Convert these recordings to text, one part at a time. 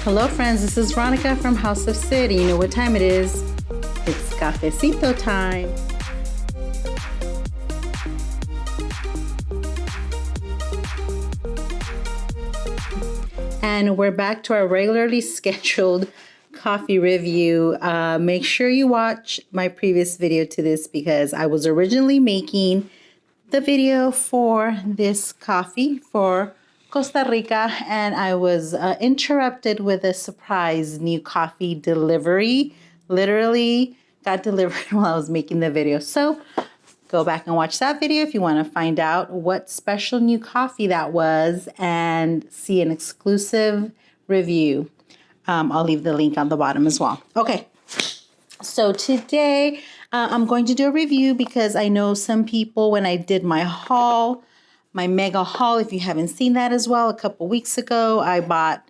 Hello friends, this is Veronica from House of Cid. You know what time it is. It's cafecito time. And we're back to our regularly scheduled coffee review. Make sure you watch my previous video to this because I was originally making the video for this coffee for Costa Rica, and I was interrupted with a surprise new coffee delivery. Literally got delivered while I was making the video. So go back and watch that video if you want to find out what special new coffee that was and see an exclusive review. I'll leave the link on the bottom as well. Okay, so today I'm going to do a review because I know some people, when I did my haul, my mega haul, if you haven't seen that as well, a couple weeks ago, I bought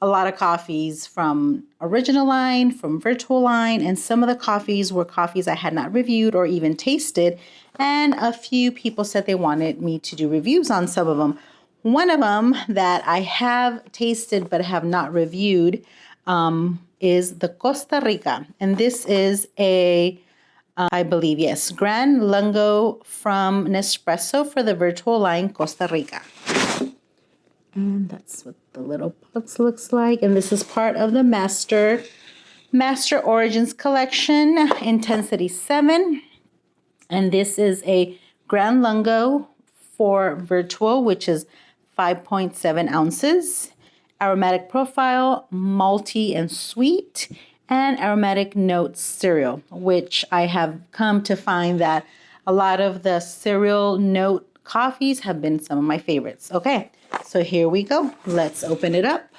a lot of coffees from original line, from Vertuo line, and some of the coffees were coffees I had not reviewed or even tasted, and a few people said they wanted me to do reviews on some of them. One of them that I have tasted but have not reviewed is the Costa Rica, and this is a I believe, yes, Gran Lungo from Nespresso for the Vertuo line, Costa Rica. And that's what the little box looks like. And this is part of the Master Origins collection, Intensity 7. And this is a Gran Lungo for Vertuo, which is 5.7 ounces. Aromatic profile, malty and sweet, and aromatic notes cereal, which I have come to find that a lot of the cereal note coffees have been some of my favorites. Okay, so here we go. Let's open it up.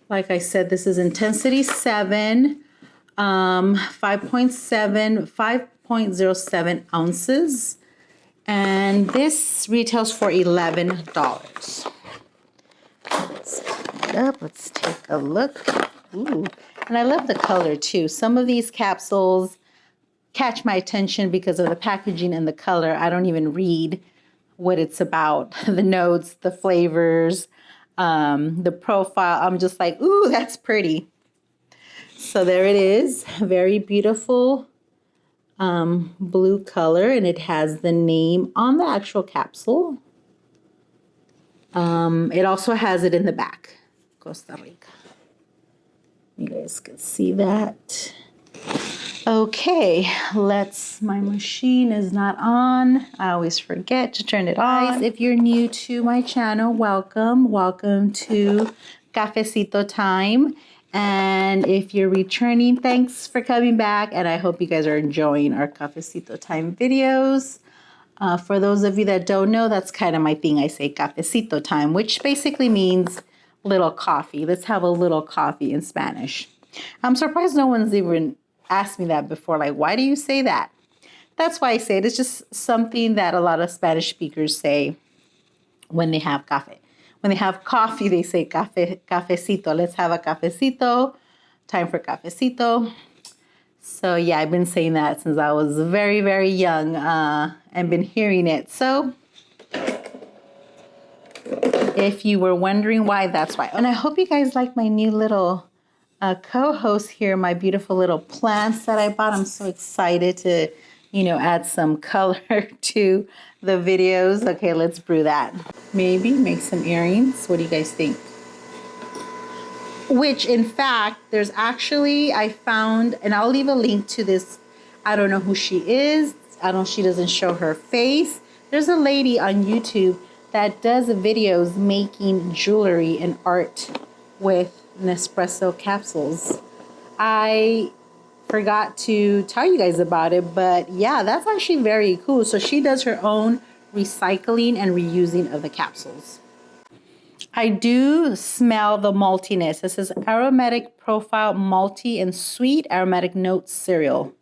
Like I said, this is Intensity 7, 5.07 ounces, and this retails for $11. Let's open it up. Let's take a look. Ooh. And I love the color too. Some of these capsules catch my attention because of the packaging and the color. I don't even read what it's about, the notes, the flavors, the profile. I'm just like, ooh, that's pretty. So there it is. Very beautiful blue color, and it has the name on the actual capsule. It also has it in the back, Costa Rica. You guys can see that. Okay, my machine is not on. I always forget to turn it on. Guys, if you're new to my channel, welcome. Welcome to Cafecito Time. And if you're returning, thanks for coming back. And I hope you guys are enjoying our Cafecito Time videos. For those of you that don't know, that's kind of my thing. I say Cafecito Time, which basically means little coffee. Let's have a little coffee in Spanish. I'm surprised no one's even asked me that before. Like, why do you say that? That's why I say it. It's just something that a lot of Spanish speakers say when they have coffee. When they have coffee, they say cafecito. Let's have a cafecito. Time for cafecito. So yeah, I've been saying that since I was very, very young and been hearing it. So if you were wondering why, that's why. And I hope you guys like my new little co-host here, my beautiful little plants that I bought. I'm so excited to, add some color to the videos. Okay, let's brew that. Maybe make some earrings. What do you guys think? Which, in fact, there's actually, I found, and I'll leave a link to this. I don't know who she is. She doesn't show her face. There's a lady on YouTube that does videos making jewelry and art with Nespresso capsules. I forgot to tell you guys about it, but yeah, that's actually very cool. So she does her own recycling and reusing of the capsules. I do smell the maltiness. This is aromatic profile, malty and sweet aromatic notes cereal.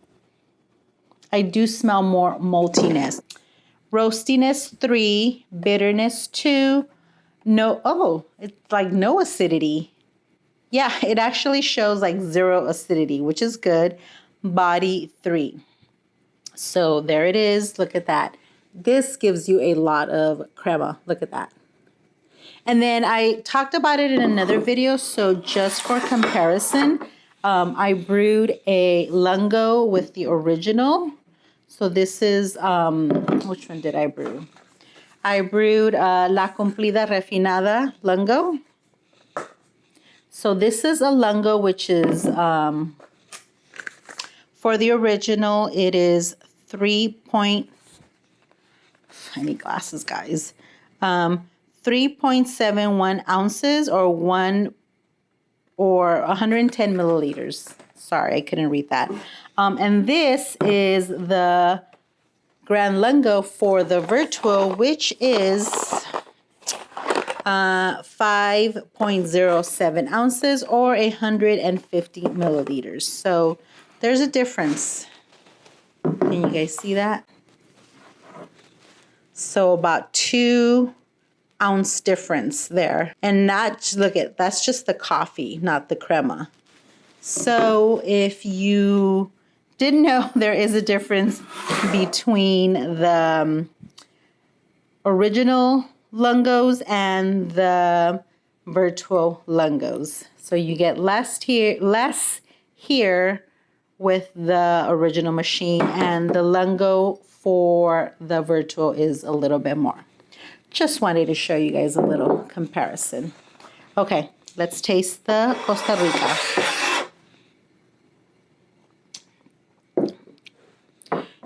I do smell more maltiness. Roastiness 3, bitterness 2, it's like no acidity. Yeah, it actually shows like 0 acidity, which is good. Body 3. So there it is. Look at that. This gives you a lot of crema. Look at that. And then I talked about it in another video. So just for comparison, I brewed a Lungo with the original. So this is, which one did I brew? I brewed La Cumplida Refinada Lungo. So this is a Lungo, which is, for the original, it is 3. I need glasses, guys. 3.71 ounces or 110 milliliters. Sorry, I couldn't read that. And this is the Gran Lungo for the Vertuo, which is 5.07 ounces or 150 milliliters. So there's a difference. Can you guys see that? So about 2 ounce difference there. And not, look at, that's just the coffee, not the crema. So if you didn't know, there is a difference between the original Lungos and the Vertuo Lungos. So you get less here with the original machine, and the Lungo for the Vertuo is a little bit more. Just wanted to show you guys a little comparison. Okay, let's taste the Costa Rica.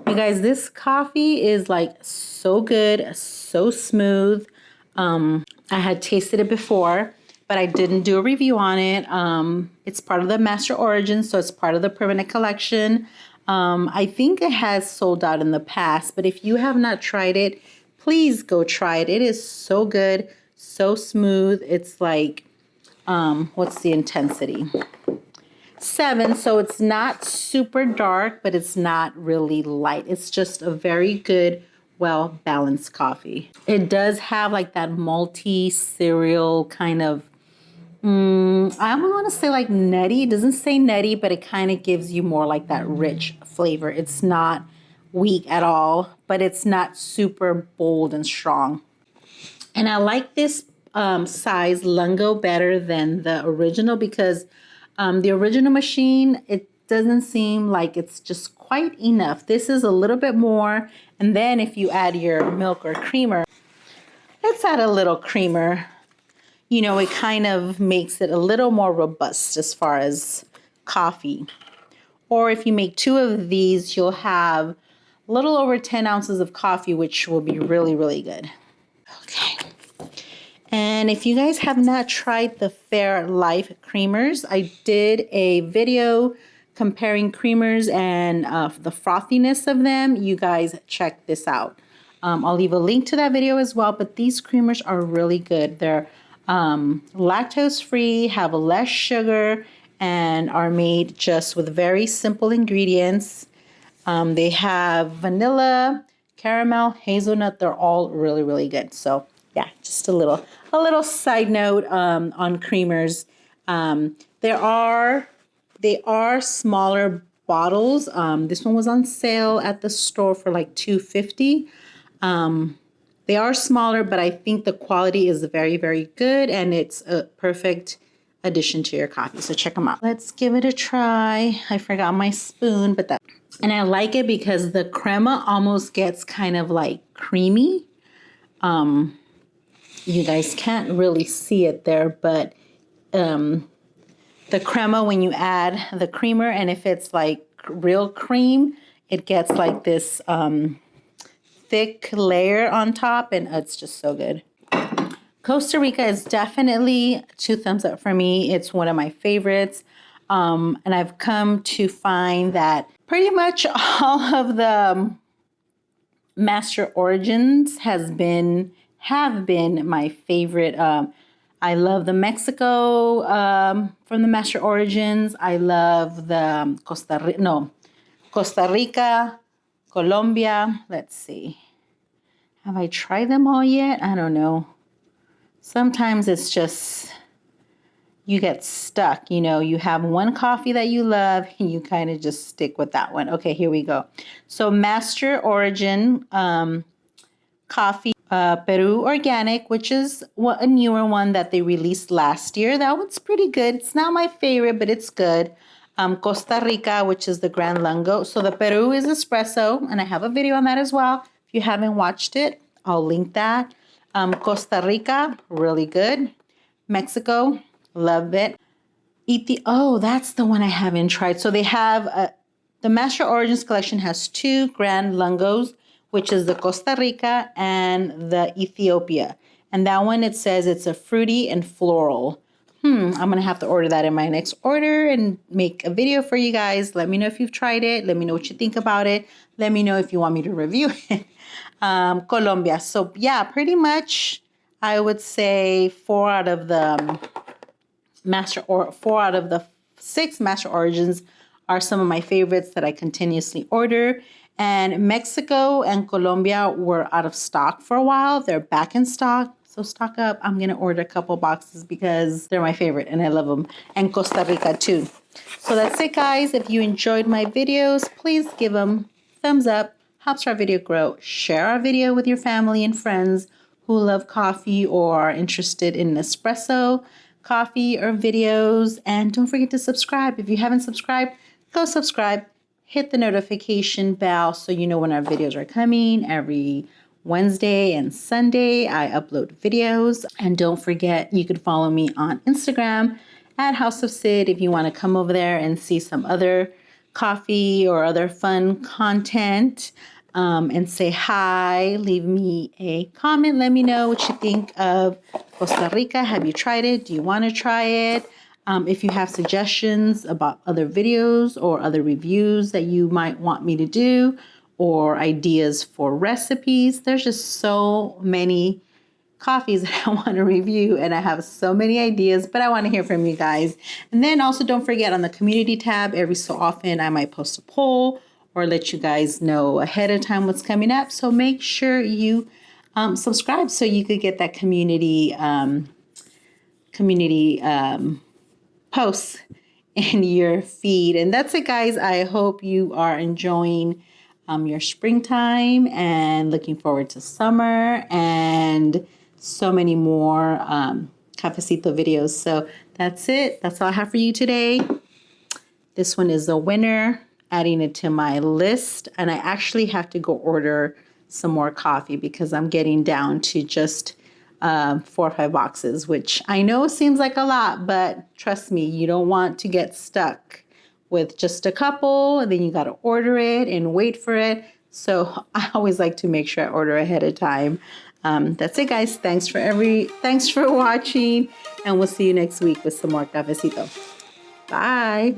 You guys, this coffee is like so good, so smooth. I had tasted it before, but I didn't do a review on it. It's part of the Master Origin, so it's part of the permanent collection. I think it has sold out in the past, but if you have not tried it, please go try it. It is so good, so smooth. It's like, what's the intensity? 7, so it's not super dark, but it's not really light. It's just a very good, well-balanced coffee. It does have like that malty cereal kind of, I almost want to say like nutty. It doesn't say nutty, but it kind of gives you more like that rich flavor. It's not weak at all, but it's not super bold and strong. And I like this size Lungo better than the original because the original machine, it doesn't seem like it's just quite enough. This is a little bit more. And then if you add your milk or creamer, let's add a little creamer. You know, it kind of makes it a little more robust as far as coffee. Or if you make 2 of these, you'll have a little over 10 ounces of coffee, which will be really, really good. Okay. And if you guys have not tried the Fairlife creamers, I did a video comparing creamers and the frothiness of them. You guys check this out. I'll leave a link to that video as well, but these creamers are really good. They're lactose-free, have less sugar, and are made just with very simple ingredients. They have vanilla, caramel, hazelnut. They're all really, really good. So yeah, just a little side note on creamers. They are smaller bottles. This one was on sale at the store for like $2.50. They are smaller, but I think the quality is very, very good, and it's a perfect addition to your coffee. So check them out. Let's give it a try. I forgot my spoon, but that, and I like it because the crema almost gets kind of like creamy. You guys can't really see it there, but the crema, when you add the creamer, and if it's like real cream, it gets like this thick layer on top, and it's just so good. Costa Rica is definitely 2 thumbs up for me. It's one of my favorites. And I've come to find that pretty much all of the Master Origins have been my favorite. I love the Mexico from the Master Origins. I love the Costa Rica, Colombia. Let's see. Have I tried them all yet? I don't know. Sometimes it's just, you get stuck. You know, you have one coffee that you love and you kind of just stick with that one. Okay, here we go. So Master Origin coffee. Peru Organic, which is a newer one that they released last year. That one's pretty good. It's not my favorite, but it's good. Costa Rica, which is the Gran Lungo. So the Peru is espresso, and I have a video on that as well. If you haven't watched it, I'll link that. Costa Rica, really good. Mexico, love it. Oh, that's the one I haven't tried. So they have the Master Origins collection has 2 Gran Lungos, which is the Costa Rica and the Ethiopia. And that one, it says it's a fruity and floral. I'm going to have to order that in my next order and make a video for you guys. Let me know if you've tried it. Let me know what you think about it. Let me know if you want me to review it. Colombia. So yeah, pretty much I would say 4 out of the 6 Master Origins are some of my favorites that I continuously order. And Mexico and Colombia were out of stock for a while. They're back in stock. So stock up. I'm going to order a couple boxes because they're my favorite and I love them. And Costa Rica too. So that's it, guys. If you enjoyed my videos, please give them thumbs up. Helps our video grow. Share our video with your family and friends who love coffee or are interested in Nespresso coffee or videos. And don't forget to subscribe. If you haven't subscribed, go subscribe. Hit the notification bell so you know when our videos are coming. Every Wednesday and Sunday, I upload videos. And don't forget, you can follow me on Instagram at House of Cid if you want to come over there and see some other coffee or other fun content. And say hi, leave me a comment. Let me know what you think of Costa Rica. Have you tried it? Do you want to try it? If you have suggestions about other videos or other reviews that you might want me to do or ideas for recipes, there's just so many coffees that I want to review and I have so many ideas, but I want to hear from you guys. And then also don't forget on the community tab, every so often I might post a poll or let you guys know ahead of time what's coming up. So make sure you subscribe so you could get that community posts in your feed. And that's it, guys. I hope you are enjoying your springtime and looking forward to summer and so many more cafecito videos. So that's it. That's all I have for you today. This one is the winner. Adding it to my list, and I actually have to go order some more coffee because I'm getting down to just 4 or 5 boxes, which I know seems like a lot, but trust me, you don't want to get stuck with just a couple and then you got to order it and wait for it. So I always like to make sure I order ahead of time. That's it, guys. Thanks for watching, and we'll see you next week with some more cafecito. Bye.